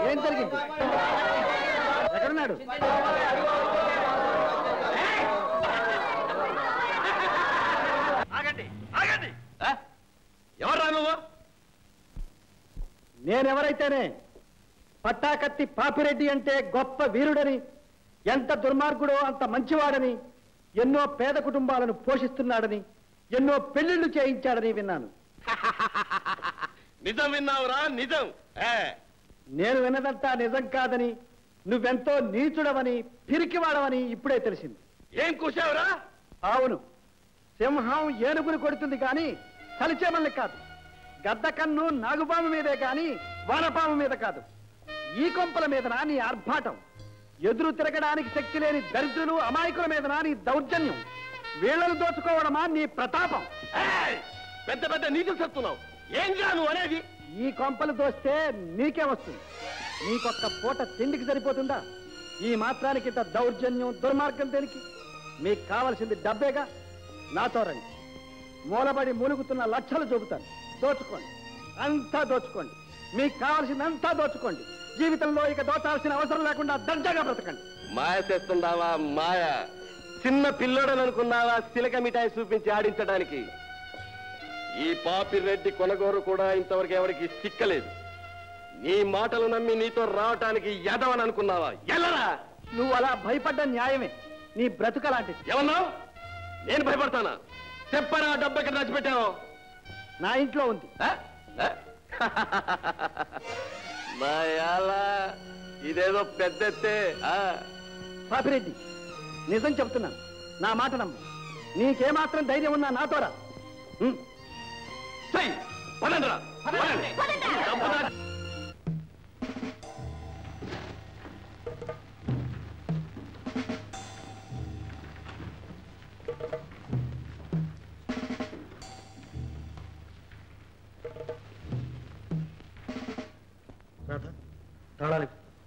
ఏం జరిగింది? ఎక్కడున్నాడు? ఆగండి ఆగండి! ఎవరు నువ్వు? నేనెవరైతేనే పట్టాకత్తి పాపిరెడ్డి అంటే గొప్ప వీరుడని, ఎంత దుర్మార్గుడో అంత మంచివాడని, ఎన్నో పేద కుటుంబాలను పోషిస్తున్నాడని, ఎన్నో పెళ్లిళ్లు చేయించాడని విన్నాను. నిజం విన్నావురా? నిజం. నేను విన్నదంతా నిజం కాదని, నువ్వెంతో నీచుడవని, పిరికివాడవని ఇప్పుడే తెలిసింది. ఏం కూసావురా? అవును, సింహం ఏనుగును కొడుతుంది కానీ కలిచేమల్ని కాదు. గద్ద కన్ను నాగుపాము మీదే కాని వానపాము మీద కాదు. ఈ కొంపల మీదనా నీ ఆర్భాటం? ఎదురు తిరగడానికి శక్తి లేని దరిద్రులు అమాయకుల మీదనా నీ దౌర్జన్యం? వీళ్లను దోచుకోవడమా నీ ప్రతాపం? పెద్ద పెద్ద నీతులు చెప్తున్నావు. ఏం నువ్వు అనేది? ఈ కొంపలు దోస్తే నీకే వస్తుంది. నీకొక్క పూట తిండికి సరిపోతుందా? ఈ మాత్రానికి ఇంత దౌర్జన్యం దుర్మార్గం దేనికి? మీకు కావలసింది డబ్బేగా. నాతో రండి. మూలబడి మూలుగుతున్న లక్షలు చూపుతాను. దోచుకోండి, అంతా దోచుకోండి. మీకు కావలసిందంతా దోచుకోండి. జీవితంలో ఇక దోచాల్సిన అవసరం లేకుండా దర్జాగా బ్రతకండి. మాయ చేస్తున్నావా? మాయ చిన్న పిల్లోడని అనుకున్నావా? సిలక మిఠాయి చూపించి ఆడించడానికి. ఈ పాపిరెడ్డి కొనగోరు కూడా ఇంతవరకు ఎవరికి చిక్కలేదు. నీ మాటలు నమ్మి నీతో రావటానికి ఎదవని అనుకున్నావా? ఎల్లరా! నువ్వు అలా భయపడ్డ న్యాయమే. నీ బ్రతుకలాంటిది. ఏమన్నావు? నేను భయపడతానా? చెప్పరా, డబ్బు ఎక్కడ దాచిపెట్టావు? నా ఇంట్లో ఉంది. ఇదేదో పెద్దెత్తే. పాపిరెడ్డి, నిజం చెప్తున్నాను, నా మాట నమ్ము. నీకేమాత్రం ధైర్యం ఉన్నా నాతో రా.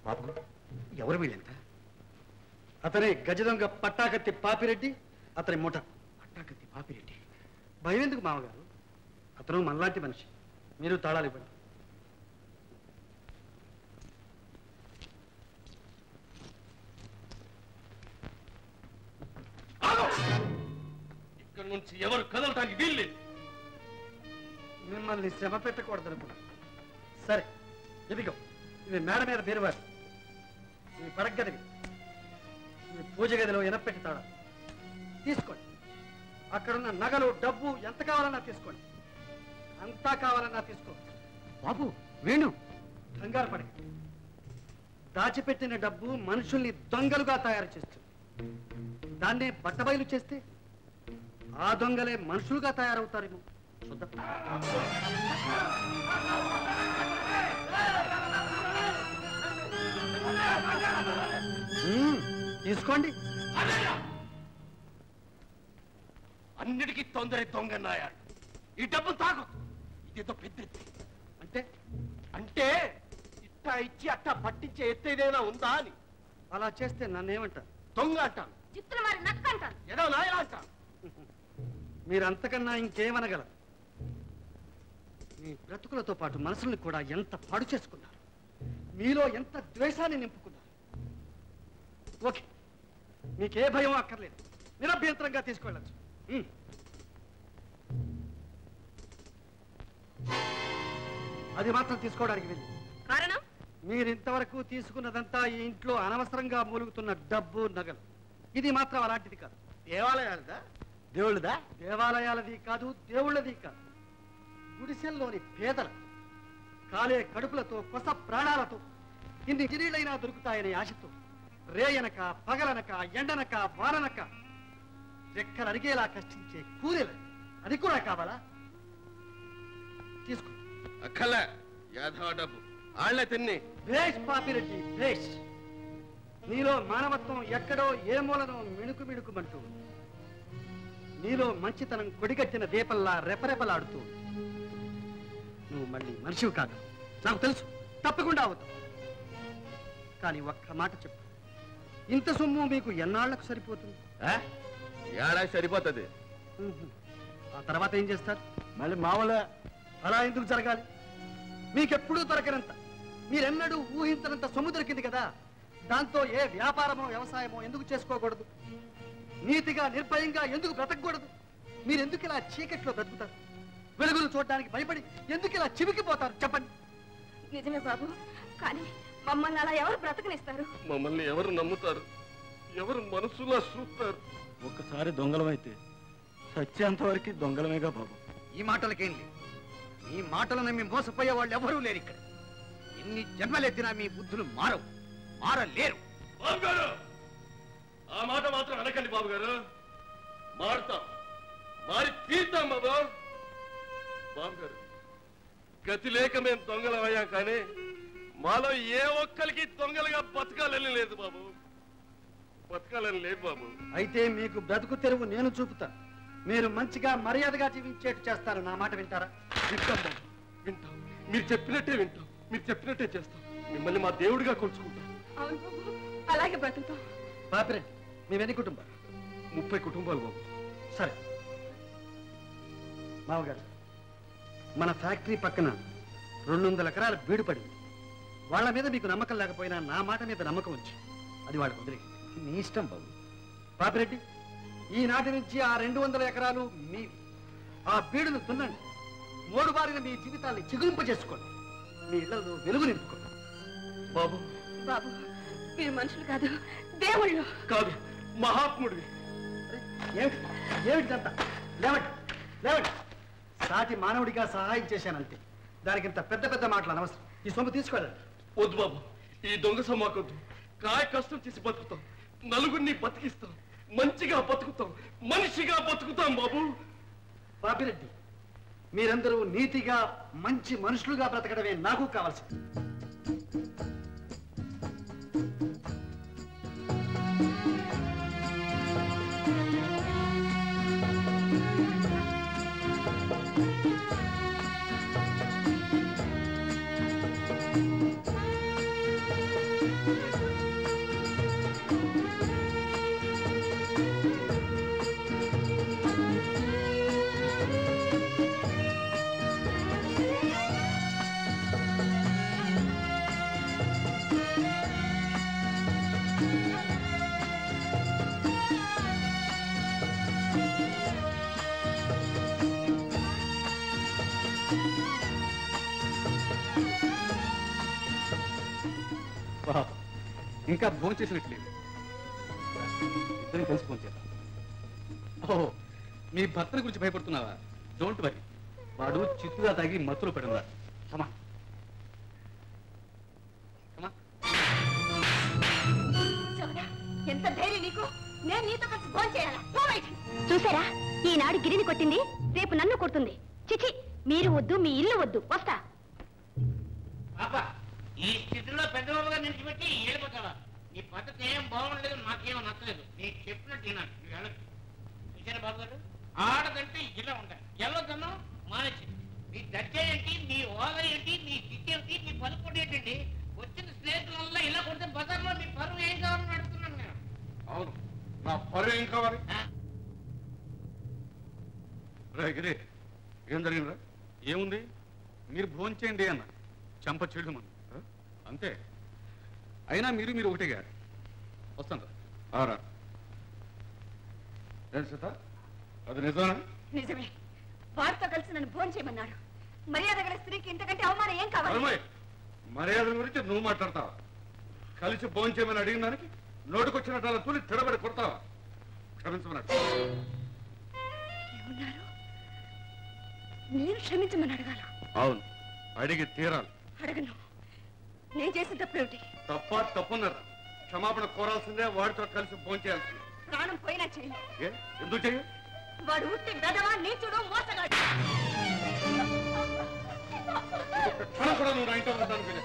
బాబు, ఎవరు వీళ్ళంత? అతనే గజదొంగ పట్టాకత్తి పాపిరెడ్డి, అతని ముఠ. పట్టాకత్తి పాపిరెడ్డి? భయం ఎందుకు మామగారు? అతను మనలాంటి మనిషి. మీరు తాళాలు ఇవ్వండి. ఇక్కడ నుంచి ఎవరు కదలటానికి వీల్లేదు. మిమ్మల్ని శ్రమ పెట్టకూడదనుకున్నా. సరే, ఇదిగో ఇవి మేడ మీద బీరువారు, ఇవి పడగదివి, ఇవి పూజ గదిలో ఎనపెట్టి తాళాలు. తీసుకోండి. అక్కడున్న నగలు, డబ్బు ఎంత కావాలన్నా తీసుకోండి. అంతా కావాలన్నా తీసుకో. బాబు, వేణు, కంగారు పడి. దాచిపెట్టిన డబ్బు మనుషుల్ని దొంగలుగా తయారు చేస్తుంది. దాన్నే బట్టబయలు చేస్తే ఆ దొంగలే మనుషులుగా తయారవుతారేమో చూద్దాం. తీసుకోండి. అన్నిటికీ తొందర దొంగన్నాయాడు. ఈ డబ్బు తాగు. ఇదేదో పెద్ద అంటే అంటే ఇట్టా ఇచ్చి అట్టా పట్టించే ఎత్తేదైనా ఉందా అని. అలా చేస్తే నన్నేమంటారు? దొంగ అంటాను, ఏదో నాయన అంటాను. మీరంతకన్నా ఇంకేమనగలరు? మీ బ్రతుకులతో పాటు మనసుల్ని కూడా ఎంత పాడు చేసుకున్నారు, మీలో ఎంత ద్వేషాన్ని నింపుకున్నారు. ఓకే, మీకే భయం అక్కర్లేదు. నిరభ్యంతరంగా తీసుకెళ్ళచ్చు. అది మాత్రం తీసుకోవడానికి వెళ్ళి. కారణం? మీరు ఇంతవరకు తీసుకున్నదంతా ఈ ఇంట్లో అనవసరంగా మూలుగుతున్న డబ్బు, నగలు. ఇది మాత్రం అలాంటిది కాదు. దేవాలయాలదా? దేవుళ్ళదా? దేవాలయాలది కాదు, దేవుళ్ళది కాదు. గుడిసెల్లోని పేదల కాలే కడుపులతో, కొస ప్రాణాలతో ఇన్ని గిరీలైనా దొరుకుతాయనే ఆశతో రేయనక, పగలనక, ఎండనక, వాననక రెక్కలు అరిగేలా కష్టించే కూలీలు. అది కూడా కావాలా? తీసుకో. అక్కల యాదవ డబ్బు ఆళ్లే తిన్ని. భేష్ పాపిరెడ్డి, భేష్. నీలో మానవత్వం ఎక్కడో ఏ మూలనో మిణుకు మిణుకుమంటూ, నీలో మంచితనం కొడిగట్టిన దీపంలా రెపరెపలాడుతూ, నువ్వు మళ్ళీ మనిషివి కాదు, నాకు తెలుసు. తప్పకుండా అవుతావు. కానీ ఒక్క మాట చెప్పు, ఇంత సొమ్ము మీకు ఎన్నాళ్లకు సరిపోతుంది? ఏడాది సరిపోతుంది. ఆ తర్వాత ఏం చేస్తారు? మళ్ళీ మామూలుగా. అలా ఎందుకు జరగాలి? మీకెప్పుడూ దొరకనంత మీరెన్నడూ ఊహించనంత సొమ్ము దొరికింది కదా, దాంతో ఏ వ్యాపారమో వ్యవసాయమో ఎందుకు చేసుకోకూడదు? నీతిగా నిర్భయంగా ఎందుకు బ్రతకూడదు? మీరెందుకు ఇలా చీకట్లో బ్రతుకుతారు? వెలుగును చూడడానికి భయపడి ఎందుకు ఇలా చివికిపోతారు చెప్పండి? నిజమే బాబు, కానీ మమ్మల్ని అలా ఎవరు బ్రతకనిస్తారు? మమ్మల్ని ఎవరు నమ్ముతారు? ఎవరు మనసులా చూస్తారు? ఒక్కసారి దొంగలమైతే సత్యాంత వరకు దొంగలమేగా బాబు. ఈ మాటలకేం లేదు. ఈ మాటలు నమ్మి మోసపోయే వాళ్ళు ఎవరూ లేరు ఇక్కడ. ఎన్ని జన్మలెత్తినా మీ బుద్ధులు మారలేరు. బాబు గారు, ఆ మాట మాత్రం అనకండి బాబు గారు. మారుతాం, మారి తీరుతాం బాబు. బాబు గారు, గతి లేక మేము దొంగలమయ్యాం, కానీ మాలో ఏ ఒక్కరికి దొంగలుగా బతకాలని లేదు బాబు. బతకాలని లేదు బాబు. అయితే మీకు బ్రతుకు తెరువు నేను చూపుతా. మీరు మంచిగా మర్యాదగా జీవించేట్టు చేస్తారు. నా మాట వింటారా? వింటాం బాబు, వింటాం. మీరు చెప్పినట్టే వింటాం, మీరు చెప్పినట్టే చేస్తాం. మిమ్మల్ని మా దేవుడిగా కొలుచుకుంటాం. అవును బాబు, అలాగే బ్రతుకుతాం. పాపిరెడ్డి, మేమెన్ని కుటుంబాలు? 30 కుటుంబాలు బాబు. సరే మామగారు, మన ఫ్యాక్టరీ పక్కన 200 ఎకరాల బీడు పడింది. వాళ్ళ మీద మీకు నమ్మకం లేకపోయినా నా మాట మీద నమ్మకం వచ్చి అది వాళ్ళ వదిలే. మీ ఇష్టం బాబు. పాపిరెడ్డి, ఈనాటి నుంచి ఆ 200 ఎకరాలు మీ. ఆ బీడును దున్నండి. మోడుబారిన మీ జీవితాన్ని చిగురింపజేసుకోండి. మీ ఇళ్లలో వెలుగు నింపుకోండి. బాబు బాబు, మీరు మనుషులు కాదు, దేవుళ్ళు. కాదు, మహాత్ముడివి. ఏమిటి ఏమిటిదంతా? లేవండి లేవండి. సాటి మానవుడిగా సహాయం చేశానంతే. దానికి ఇంత పెద్ద పెద్ద మాటలు అనవసరం. ఈ సొమ్ము తీసుకెళ్ళండి. వద్దు బాబు, ఈ దొంగ సమాకొద్దు. కాయ కష్టం చేసి బతుకుతాం, నలుగురిని బతికిస్తాం, మంచిగా బతుకుతాం, మనిషిగా బతుకుతాం బాబు. పాపిరెడ్డి, మీరందరూ నీతిగా మంచి మనుషులుగా బ్రతకడమే నాకు కావాల్సింది. ఇంకా భోజనం చేసినట్లేదు. ఇద్దరిని కలిసి ఫోన్ చేద్దాం. ఓహో, మీ భర్తని గురించి భయపడుతున్నావా? డోంట్ వరీ, వాడు చిత్తుగా తాగి మత్తులో పడున్నాడు. సమా ఎంత ధైర్యం నీకు? నేను నీతో కలిసి ఫోన్ చేయాలా? చూసారా, ఈనాడు గిరిని కొట్టింది, రేపు నన్ను కొడుతుంది. చిచి, మీరు వద్దు, మీ ఇల్లు వద్దు. వస్తా. ఈ స్థితిలో పెద్దబాబుగా నిలిచిపెట్టి వెళ్ళిపోతావా? నీ పద్ధతి ఏం బాగుండలేదు, నాకేమో నచ్చలేదు. నీకు చెప్పినట్టు విన్నాను. చూసారా బాబు గారు, ఆడదంటే ఇలా ఉండాలి. వెళ్ళొద్దను మానేసింది. నీ దర్జా ఏంటి, నీ హోదా ఏంటి, నీ స్థితి ఏంటి, నీ పలుకుడు ఏంటండి? వచ్చిన స్నేహితుల వల్ల ఇలా కొడితే బజార్లో నీ పరువు ఏం కావాలని అడుగుతున్నాను నేను. అవును, నా పరువు ఏం కావాలి? గిరి, ఏం జరిగిందా? ఏముంది, మీరు భోజనం చేయండి అన్న. చెంప చెడు మన అంతే. అయినా మీరు ఒకటిగా. వస్తాను ఆరా. సీత, అది నిజమా? నిజమే. వారితో కలిసి నన్ను ఫోన్ చేయమన్నాడు. మర్యాద గల స్త్రీకి ఇంతకంటే అవమానం ఏం కావాలి? మర్యాద గురించి నువ్వు మాట్లాడతావా? కలిసి భోజనం చేయమని అడిగిన దానికి నోటుకొచ్చినట్టు అలా తూలి తిడబడి కొడతావా? క్షమించమన్నట్టు. ఏమన్నారు? నేను క్షమించమని అడగాల? అవును, అడిగి తీరాలి. అడగను. నేను చేసిన తప్పేమిటి? తప్పున్నారు. క్షమాపణ కోరాల్సిందే. వాడితో కలిసి భోజనం చేయాల్సిందే. ప్రాణం పోయినా చేయను. ఎందుకు చెయ్యి? వాడు ఉట్టి గదవా, నీచుడు, మోసగాడు. క్షణ కూడా నువ్వు నా ఇంట్లో ఉండడానికి